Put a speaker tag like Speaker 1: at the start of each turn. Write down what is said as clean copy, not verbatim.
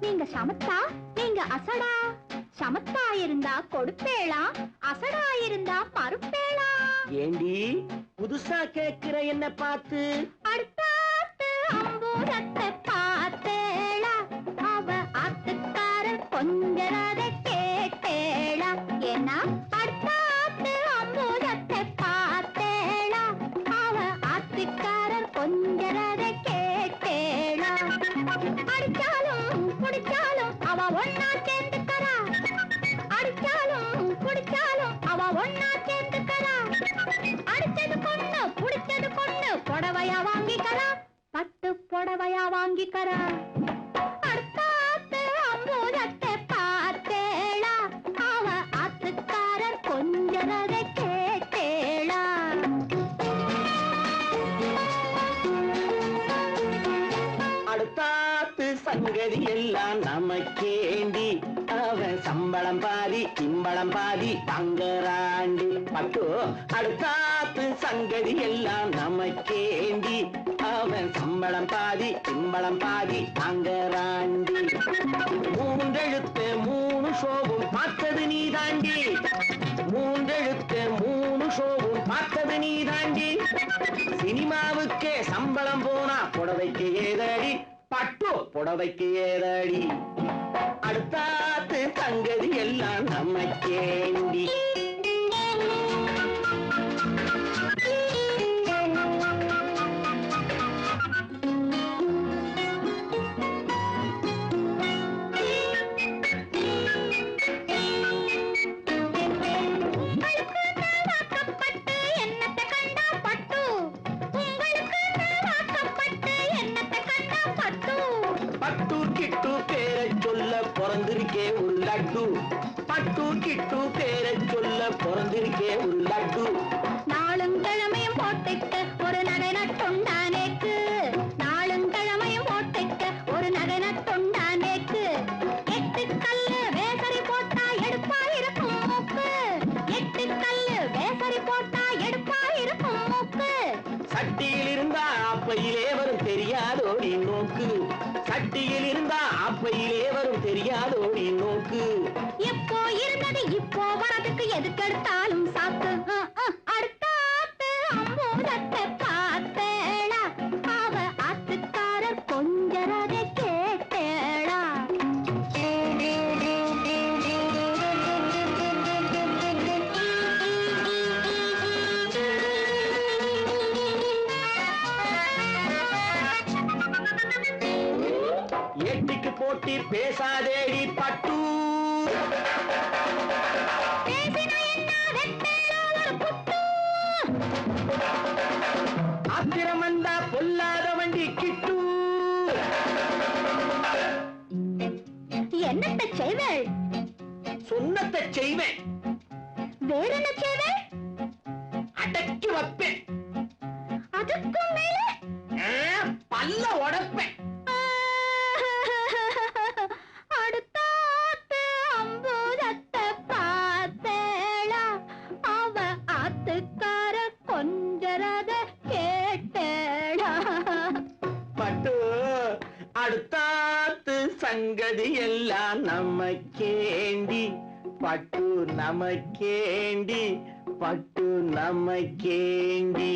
Speaker 1: நீங்க சமத்தா நீங்க அசடா சமத்தா இருந்தா கொடுப்பேளா அசடா இருந்தா மறுப்பேளா
Speaker 2: ஏண்டி புதுசா கேக்குற என்ன பார்த்து
Speaker 1: அடுத்தாத்து அம்பூரத்தை பார்த்தேளா அவ ஆத்துக்கார கொஞ்சரத கேட்டேளா ஏன்னா அடுத்தாத்து அம்பூரத்தை பார்த்தேளா அவ ஆத்துக்காரர் கொஞ்சரத கேட்டேளா அடிச்சாலும் குடிச்சாலும் அவ ஒன்னா சேர்ந்துக்கறா அடிச்சாலும் குடிச்சாலும் அவ ஒன்னா சேர்ந்துக்கறா அடிச்சது கொண்டு குடிச்சது கொண்டு புடவையா வாங்கிக்கறா பட்டு புடவையா வாங்கிக்கறா அடுத்தாத்து அம்பூரத்தை பார்த்தேளா அவ ஆத்துக்காரர் கொஞ்சரத கேட்டேளா
Speaker 2: அடுத்தாத்து சங்கதி எல்லாம் நமக்கேண்டி அவன் சம்பளம் பாதி கிம்பளம் பாதி தங்கராண்டி பட்டு அடுத்தாத்து சங்கதி எல்லாம் நமக்கேண்டி அவன் சம்பளம் பாதி கிம்பளம் பாதி தங்கராண்டி மூன்றெழுத்து மூணு ஷோவும் பார்த்தது நீ தாண்டி மூன்றெழுத்து மூணு ஷோவும் பார்த்தது நீ தாண்டி சினிமாவுக்கே சம்பளம் போனா புடவைக்கு ஏதடி பட்டு புடவைக்கு ஏதடி அடுத்தாத்து சங்கதி எல்லாம் நமக்கேண்டி பொறந்திருக்கே ஒரு லட்டு பட்டு கிட்டு பேரை சொல்ல பொறந்திருக்கே ஒரு லட்டு
Speaker 1: நாளும் கிழமையும் போட்டுக்க ஒரு நகை நட்டுண்டானேக்கு நாளும் கிழமையும் போட்டுக்க ஒரு நகை நட்டுண்டானேக்கு எட்டு கல்லு வேசரி போட்டா எடுப்பா இருக்கும் மூக்கு எட்டு கல்லு வேசரி போட்டா எடுப்பா இருக்கும் மூக்கு
Speaker 2: சட்டியில் இருந்தா அப்பையிலே வரும் தெரியாதோடி நோக்கு சட்டியில் இருந்தா அப்பையிலே வரும் தெரியாதோடி நோக்கு
Speaker 1: எப்போ இருந்தது இப்போ வரதுக்கு எதுக்கெடுத்தாலும் சாக்கு அடுத்தாத்து அம்பூரத்தை பார்த்தேளா அவ ஆத்துக்காரர் கொஞ்சரத கேட்டேளா
Speaker 2: எட்டிக்கு போட்டி பேசாதேடி பட்டு ஆத்திரமந்தா பொல்லாத வண்டி கிட்டு
Speaker 1: என்னத்தை செய்வேள்
Speaker 2: சொன்னத்தை செய்வேன்
Speaker 1: வேற என்ன செய்வேள்
Speaker 2: அடக்கி வைப்பேன்
Speaker 1: அதுக்கும் மேல
Speaker 2: பல்ல உடைப்பேன்
Speaker 1: அடுத்தாத்து அம்பூரத்தை பார்த்தேளா அவ ஆத்துக்கார கொஞ்சரத கேட்டேளா
Speaker 2: பட்டு அடுத்தாத்து சங்கதி எல்லாம் நமக்கேண்டி பட்டு நமக்கேண்டி பட்டு நமக்கேண்டி